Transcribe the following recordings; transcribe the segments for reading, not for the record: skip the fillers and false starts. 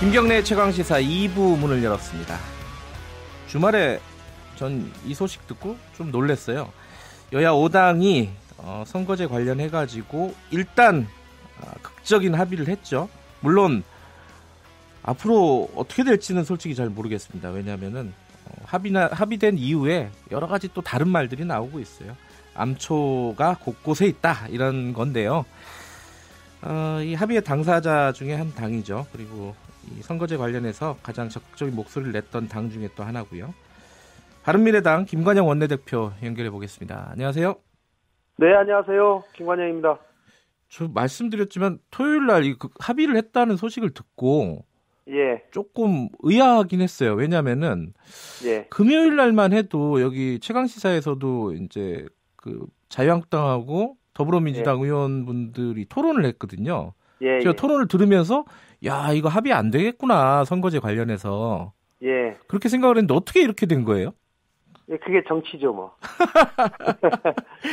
김경래 최강시사 2부 문을 열었습니다. 주말에 전 이 소식 듣고 좀 놀랐어요. 여야 5당이 선거제 관련해가지고 일단 극적인 합의를 했죠. 물론 앞으로 어떻게 될지는 솔직히 잘 모르겠습니다. 왜냐하면은 합의된 이후에 여러 가지 또 다른 말들이 나오고 있어요. 암초가 곳곳에 있다 이런 건데요. 이 합의의 당사자 중에 한 당이죠. 그리고 이 선거제 관련해서 가장 적극적인 목소리를 냈던 당 중에 또 하나고요. 바른미래당 김관영 원내대표 연결해 보겠습니다. 안녕하세요. 네, 안녕하세요. 김관영입니다. 저 말씀드렸지만 토요일 날 합의를 했다는 소식을 듣고 조금 의아하긴 했어요. 왜냐면은 금요일 날만 해도 여기 최강시사에서도 이제 그 자유한국당하고 더불어민주당 의원분들이 토론을 했거든요. 제가 토론을 들으면서 야, 이거 합의 안 되겠구나. 선거제 관련해서. 그렇게 생각을 했는데 어떻게 이렇게 된 거예요? 그게 정치죠, 뭐.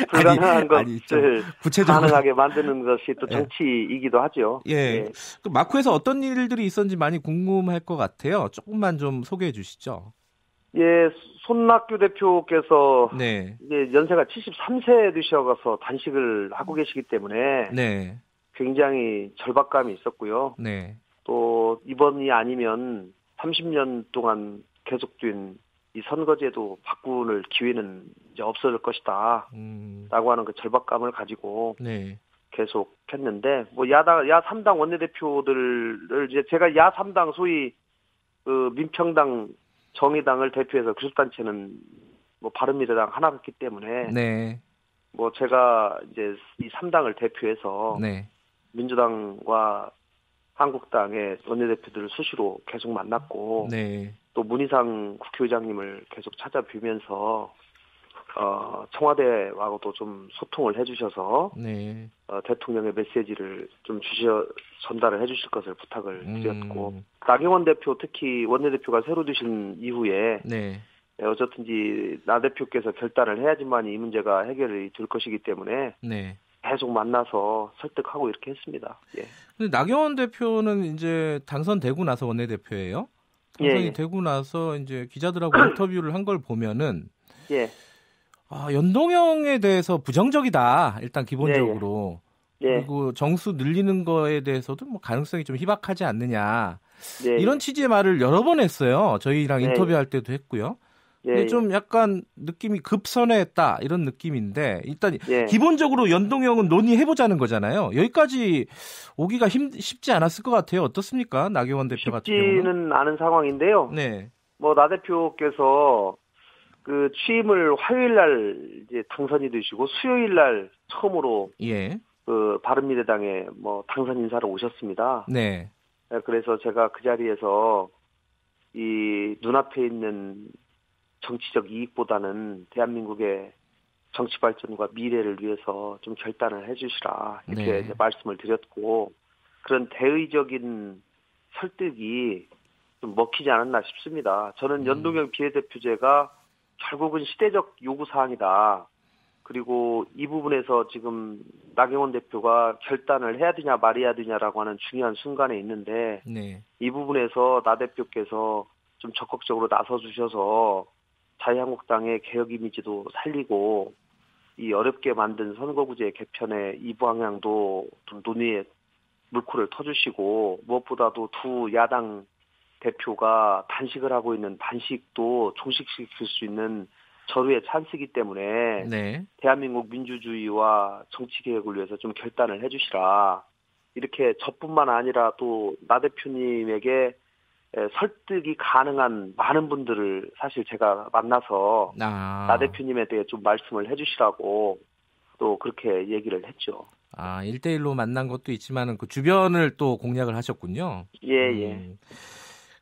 불가능한 것을 구체적으로 가능하게 만드는 것이 또 정치이기도 하죠. 그 마쿠에서 어떤 일들이 있었는지 많이 궁금할 것 같아요. 조금만 좀 소개해 주시죠. 손낙규 대표께서 이제 연세가 73세 되셔서 단식을 하고 계시기 때문에 굉장히 절박감이 있었고요. 또 이번이 아니면 30년 동안 계속된 이 선거제도 바꾸는 기회는 이제 없어질 것이다. 라고 하는 그 절박감을 가지고 계속 했는데, 뭐 야 3당 원내대표들을 이제 제가 야 3당 소위 그 민평당 정의당을 대표해서 교섭단체는 뭐 바른미래당 하나였기 때문에 뭐 제가 이제 이 3당을 대표해서 민주당과 한국당의 원내대표들을 수시로 계속 만났고 또 문희상 국회의장님을 계속 찾아뵈면서 청와대하고도 좀 소통을 해주셔서 대통령의 메시지를 좀 전달을 해주실 것을 부탁을 드렸고 나경원 대표 특히 원내대표가 새로 되신 이후에 어쨌든지 나 대표께서 결단을 해야지만 이 문제가 해결이 될 것이기 때문에 계속 만나서 설득하고 이렇게 했습니다. 근데 나경원 대표는 이제 당선되고 나서 원내대표예요. 당선이 되고 나서 이제 기자들하고 인터뷰를 한 걸 보면은 연동형에 대해서 부정적이다. 일단 기본적으로. 그리고 정수 늘리는 거에 대해서도 뭐 가능성이 좀 희박하지 않느냐. 이런 취지의 말을 여러 번 했어요. 저희랑 인터뷰할 때도 했고요. 근데 좀 약간 느낌이 급선회했다 이런 느낌인데 일단 기본적으로 연동형은 논의해보자는 거잖아요. 여기까지 오기가 쉽지 않았을 것 같아요. 어떻습니까? 나경원 대표 같은 경우는. 쉽지는 않은 상황인데요. 뭐 나 대표께서 그 취임을 화요일 날 이제 당선이 되시고 수요일 날 처음으로 그 바른미래당에 뭐 당선 인사를 오셨습니다. 그래서 제가 그 자리에서 이 눈앞에 있는 정치적 이익보다는 대한민국의 정치 발전과 미래를 위해서 좀 결단을 해주시라 이렇게 이제 말씀을 드렸고 그런 대의적인 설득이 좀 먹히지 않았나 싶습니다. 저는 연동형 비례대표제가 결국은 시대적 요구사항이다. 그리고 이 부분에서 지금 나경원 대표가 결단을 해야 되냐 말해야 되냐라고 하는 중요한 순간에 있는데 이 부분에서 나 대표께서 좀 적극적으로 나서주셔서 자유한국당의 개혁 이미지도 살리고 이 어렵게 만든 선거구제 개편의 이 방향도 좀 논의에 물꼬를 터주시고 무엇보다도 두 야당 대표가 단식을 하고 있는 단식도 종식시킬 수 있는 절호의 찬스이기 때문에 대한민국 민주주의와 정치개혁을 위해서 좀 결단을 해주시라. 이렇게 저뿐만 아니라 또 나 대표님에게 설득이 가능한 많은 분들을 사실 제가 만나서 나 대표님에 대해 좀 말씀을 해주시라고 또 그렇게 얘기를 했죠. 1대1로 만난 것도 있지만 그 주변을 또 공략을 하셨군요.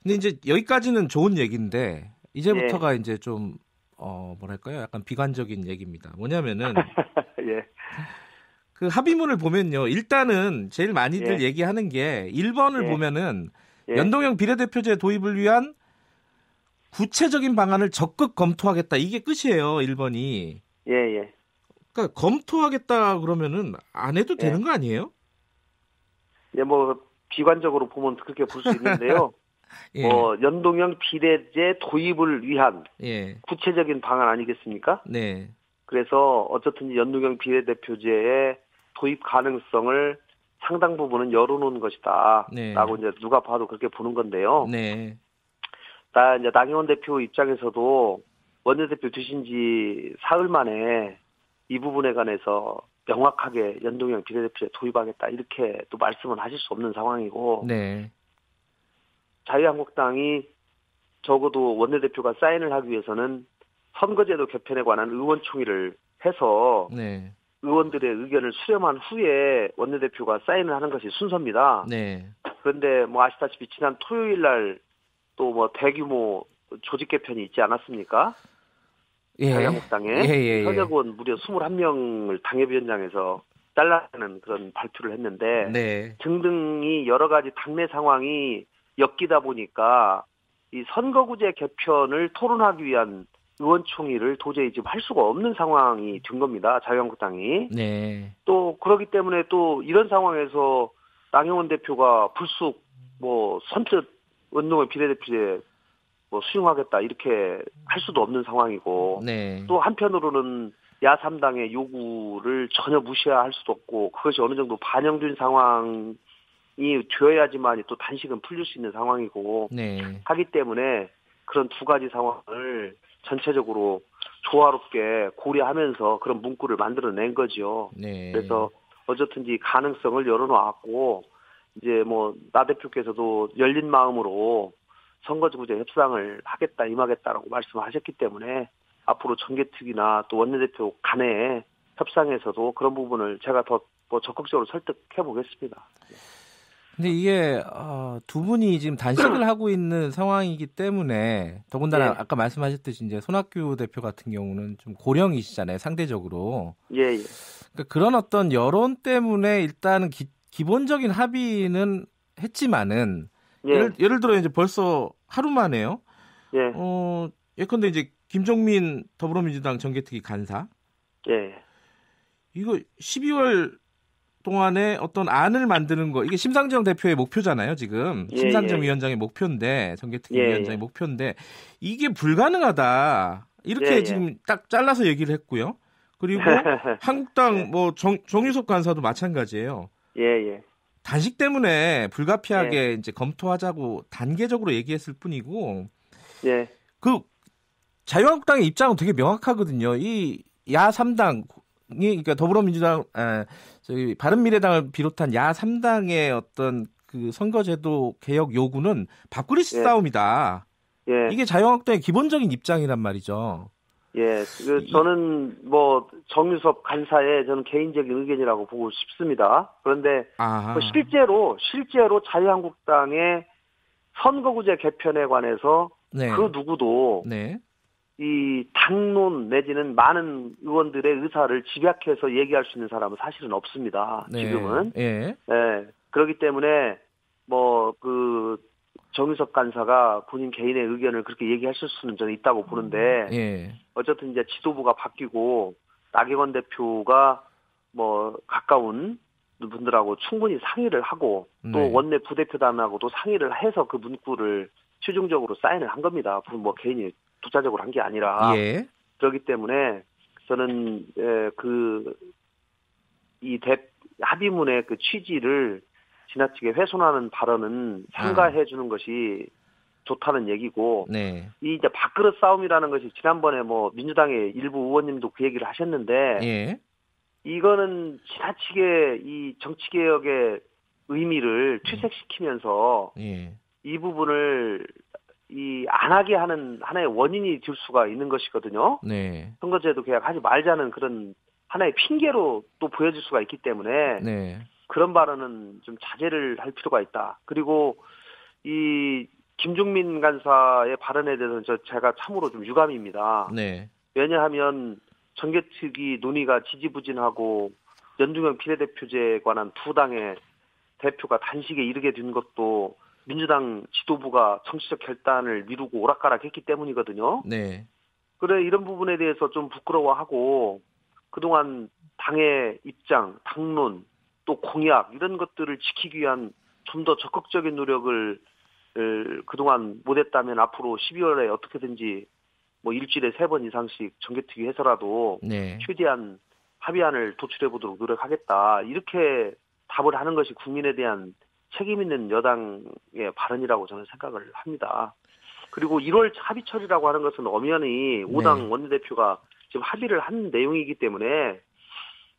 근데 이제 여기까지는 좋은 얘기인데 이제부터가 이제 좀 뭐랄까요? 약간 비관적인 얘기입니다. 뭐냐면은 그 합의문을 보면요. 일단은 제일 많이들 얘기하는 게 1번을 보면은 연동형 비례대표제 도입을 위한 구체적인 방안을 적극 검토하겠다. 이게 끝이에요. 1번이. 그러니까 검토하겠다 그러면은 안 해도 되는 거 아니에요? 뭐 비관적으로 보면 그렇게 볼 수 있는데요. 예. 연동형 비례제 도입을 위한 예. 구체적인 방안 아니겠습니까? 네. 그래서 어쨌든 연동형 비례대표제의 도입 가능성을 상당 부분은 열어놓은 것이다. 네. 라고 이제 누가 봐도 그렇게 보는 건데요. 네. 이제 나경원 대표 입장에서도 원내대표 되신 지 사흘 만에 이 부분에 관해서 명확하게 연동형 비례대표제 도입하겠다 이렇게 또 말씀은 하실 수 없는 상황이고 네. 자유한국당이 적어도 원내대표가 사인을 하기 위해서는 선거제도 개편에 관한 의원총회를 해서 네. 의원들의 의견을 수렴한 후에 원내대표가 사인을 하는 것이 순서입니다. 네. 그런데 아시다시피 지난 토요일 날 또 대규모 조직 개편이 있지 않았습니까? 예. 자유한국당에 현역 의원 무려 21명을 당협위원장에서 잘라내는 그런 발표를 했는데 네. 등등이 여러 가지 당내 상황이 엮이다 보니까 이 선거구제 개편을 토론하기 위한 의원총회를 도저히 지금 할 수가 없는 상황이 된 겁니다. 자유한국당이. 네. 또 그렇기 때문에 또 이런 상황에서 나경원 대표가 불쑥 선뜻 운동의 비례대표제 수용하겠다 이렇게 할 수도 없는 상황이고 네. 또 한편으로는 야3당의 요구를 전혀 무시할 수도 없고 그것이 어느 정도 반영된 상황이 되어야지만 또 단식은 풀릴 수 있는 상황이고 네. 하기 때문에 그런 두 가지 상황을 전체적으로 조화롭게 고려하면서 그런 문구를 만들어낸 거죠. 네. 그래서 어쨌든지 가능성을 열어놓았고 이제 나 대표께서도 열린 마음으로 선거구제 협상을 하겠다 임하겠다라고 말씀하셨기 때문에 앞으로 정개특위나 또 원내대표 간의 협상에서도 그런 부분을 제가 더 적극적으로 설득해 보겠습니다. 근데 이게 두 분이 지금 단식을 하고 있는 상황이기 때문에 더군다나 예. 아까 말씀하셨듯이 이제 손학규 대표 같은 경우는 좀 고령이시잖아요, 상대적으로. 예. 그러니까 그런 어떤 여론 때문에 일단은 기본적인 합의는 했지만은 예를 들어 이제 벌써 하루 만에요. 예. 예컨대 이제 김종민 더불어민주당 정개특위 간사. 예. 이거 12월 동안에 어떤 안을 만드는 거 이게 심상정 대표의 목표잖아요, 지금. 심상정 위원장의 목표인데 정개특위 위원장의 목표인데 이게 불가능하다. 이렇게 지금 딱 잘라서 얘기를 했고요. 그리고 한국당 정유섭 간사도 마찬가지예요. 예. 단식 때문에 불가피하게 이제 검토하자고 단계적으로 얘기했을 뿐이고. 예. 그 자유한국당의 입장은 되게 명확하거든요. 이 야3당이 그러니까 더불어민주당 저희 바른미래당을 비롯한 야3당의 어떤 그 선거제도 개혁 요구는 밥그릇 싸움이다. 이게 자유한국당의 기본적인 입장이란 말이죠. 예, 저는 정유섭 간사의 저는 개인적인 의견이라고 보고 싶습니다. 그런데 실제로 자유한국당의 선거구제 개편에 관해서 그 누구도 이 당론 내지는 많은 의원들의 의사를 집약해서 얘기할 수 있는 사람은 사실은 없습니다. 지금은. 그렇기 때문에 정유섭 간사가 본인 개인의 의견을 그렇게 얘기하실 수는 저는 있다고 보는데 어쨌든 이제 지도부가 바뀌고 나경원 대표가 가까운 분들하고 충분히 상의를 하고 또 원내 부대표단하고도 상의를 해서 그 문구를 최종적으로 사인을 한 겁니다. 개인이 독자적으로 한 게 아니라 그렇기 때문에 저는 이 합의문의 그 취지를 지나치게 훼손하는 발언은 삼가해 주는 것이 좋다는 얘기고 이 이제 밥그릇 싸움이라는 것이 지난번에 민주당의 일부 의원님도 그 얘기를 하셨는데 이거는 지나치게 이 정치개혁의 의미를 퇴색시키면서 이 부분을 안 하게 하는 하나의 원인이 될 수가 있는 것이거든요. 선거제도 개혁하지 말자는 그런 하나의 핑계로 또 보여질 수가 있기 때문에 그런 발언은 좀 자제를 할 필요가 있다. 그리고 이 김종민 간사의 발언에 대해서는 제가 참으로 좀 유감입니다. 왜냐하면 정개특위 논의가 지지부진하고 연동형 비례대표제에 관한 두 당의 대표가 단식에 이르게 된 것도 민주당 지도부가 정치적 결단을 미루고 오락가락했기 때문이거든요. 그래 이런 부분에 대해서 좀 부끄러워하고 그동안 당의 입장, 당론, 또 공약 이런 것들을 지키기 위한 좀 더 적극적인 노력을 그동안 못했다면 앞으로 12월에 어떻게든지 뭐 일주일에 3번 이상씩 정개특위 해서라도 네. 최대한 합의안을 도출해 보도록 노력하겠다. 이렇게 답을 하는 것이 국민에 대한 책임 있는 여당의 발언이라고 저는 생각을 합니다. 그리고 1월 합의철이라고 하는 것은 엄연히 5당 원내대표가 지금 합의를 한 내용이기 때문에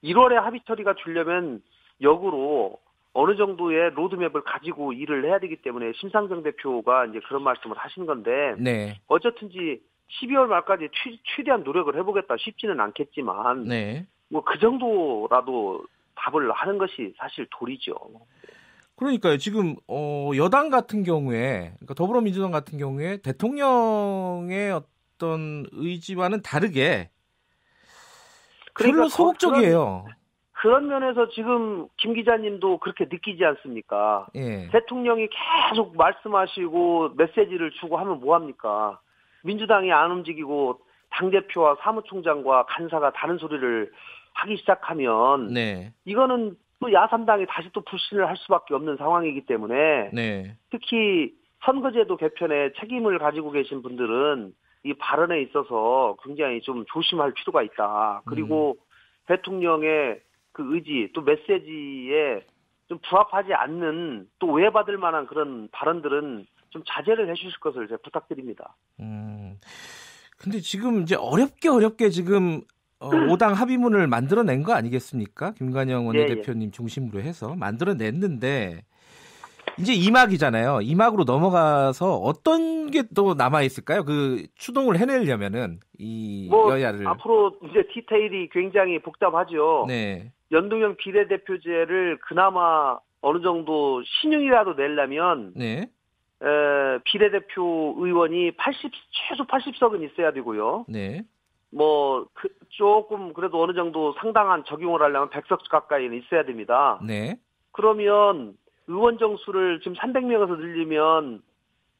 1월에 합의처리가 되려면 역으로 어느 정도의 로드맵을 가지고 일을 해야 되기 때문에 심상정 대표가 이제 그런 말씀을 하신 건데 네. 어쨌든지 12월 말까지 최대한 노력을 해보겠다 쉽지는 않겠지만 네. 뭐 그 정도라도 답을 하는 것이 사실 도리죠. 그러니까요. 지금 여당 같은 경우에 그러니까 더불어민주당 같은 경우에 대통령의 어떤 의지와는 다르게 별로 소극적이에요. 그런 면에서 지금 김 기자님도 그렇게 느끼지 않습니까? 예. 대통령이 계속 말씀하시고 메시지를 주고 하면 뭐합니까? 민주당이 안 움직이고 당대표와 사무총장과 간사가 다른 소리를 하기 시작하면 네. 이거는 또 야3당이 다시 또 불신을 할 수밖에 없는 상황이기 때문에 네. 특히 선거제도 개편에 책임을 가지고 계신 분들은 이 발언에 있어서 굉장히 좀 조심할 필요가 있다. 그리고 대통령의 그 의지 또 메시지에 좀 부합하지 않는 또 오해받을 만한 그런 발언들은 좀 자제를 해주실 것을 제가 부탁드립니다. 근데 지금 이제 어렵게 지금 5당 합의문을 만들어낸 거 아니겠습니까? 김관영 원내대표님 중심으로 해서 만들어냈는데 이제 2막이잖아요. 2막으로 넘어가서 어떤 게 또 남아 있을까요? 그 추동을 해내려면은 이 여야를 앞으로 이제 디테일이 굉장히 복잡하죠. 네. 연동형 비례대표제를 그나마 어느 정도 신용이라도 내려면 네. 비례대표 의원이 최소 80석은 있어야 되고요. 네. 조금 그래도 어느 정도 상당한 적용을 하려면 100석 가까이는 있어야 됩니다. 네. 그러면 의원 정수를 지금 300명에서 늘리면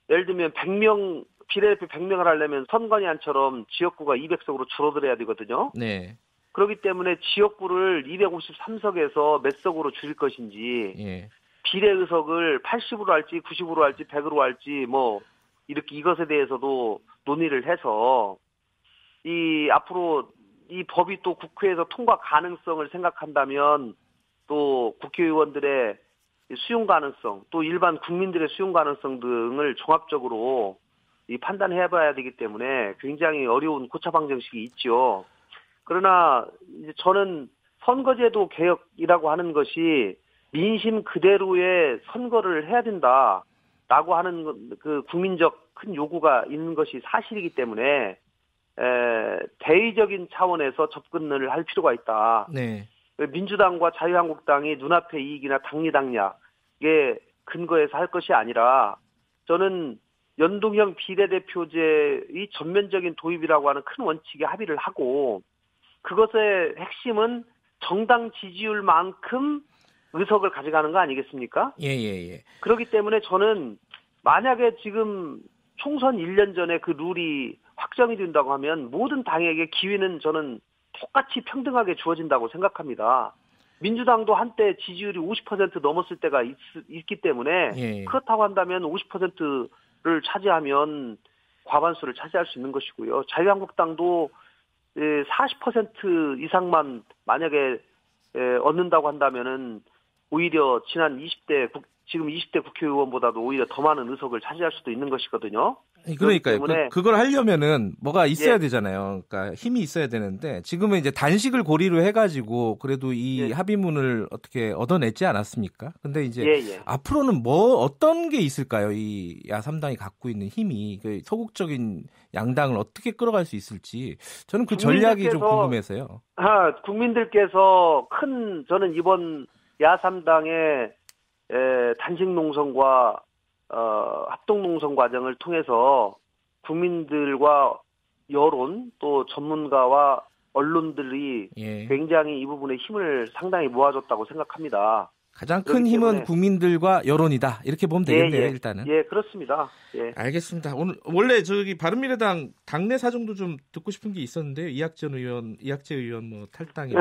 예를 들면 100명 비례대표 100명을 하려면 선관위안처럼 지역구가 200석으로 줄어들어야 되거든요. 네. 그렇기 때문에 지역구를 253석에서 몇 석으로 줄일 것인지 예. 비례 의석을 80으로 할지 90으로 할지 100으로 할지 이렇게 이것에 대해서도 논의를 해서 앞으로 이 법이 또 국회에서 통과 가능성을 생각한다면 또 국회의원들의 수용 가능성 또 일반 국민들의 수용 가능성 등을 종합적으로 판단해봐야 되기 때문에 굉장히 어려운 고차 방정식이 있죠. 그러나 이제 저는 선거제도 개혁이라고 하는 것이 민심 그대로의 선거를 해야 된다라고 하는 그 국민적 큰 요구가 있는 것이 사실이기 때문에 대의적인 차원에서 접근을 할 필요가 있다. 네. 민주당과 자유한국당이 눈앞의 이익이나 당리당략에 근거해서 할 것이 아니라 저는 연동형 비례대표제의 전면적인 도입이라고 하는 큰 원칙에 합의를 하고 그것의 핵심은 정당 지지율만큼 의석을 가져가는 거 아니겠습니까? 예. 그렇기 때문에 저는 만약에 지금 총선 1년 전에 그 룰이 확정이 된다고 하면 모든 당에게 기회는 저는 똑같이 평등하게 주어진다고 생각합니다. 민주당도 한때 지지율이 50% 넘었을 때가 있기 때문에 그렇다고 한다면 50%를 차지하면 과반수를 차지할 수 있는 것이고요. 자유한국당도 40% 이상만 만약에 얻는다고 한다면은 오히려 지금 20대 국회의원보다도 오히려 더 많은 의석을 차지할 수도 있는 것이거든요. 그러니까요. 그걸 하려면은 뭐가 있어야 되잖아요. 그러니까 힘이 있어야 되는데 지금은 이제 단식을 고리로 해가지고 그래도 이 합의문을 어떻게 얻어냈지 않았습니까? 근데 이제 앞으로는 어떤 게 있을까요? 이 야3당이 갖고 있는 힘이 소극적인 양당을 어떻게 끌어갈 수 있을지 저는 그 전략이 좀 궁금해서요. 국민들께서 저는 이번 야3당의 단식 농성과 합동 농성 과정을 통해서 국민들과 여론 또 전문가와 언론들이 굉장히 이 부분에 힘을 상당히 모아줬다고 생각합니다. 가장 큰 힘은 국민들과 여론이다. 이렇게 보면 되겠네요. 일단은. 예, 그렇습니다. 예. 알겠습니다. 오늘 원래 저기 바른미래당 당내 사정도 좀 듣고 싶은 게 있었는데요. 이학재 의원 뭐 탈당이.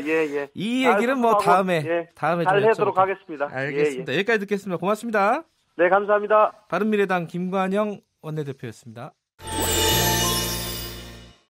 예. 이 얘기는 뭐 다음에 잘 하도록 하겠습니다. 알겠습니다. 여기까지 듣겠습니다. 고맙습니다. 네, 감사합니다. 바른미래당 김관영 원내대표였습니다.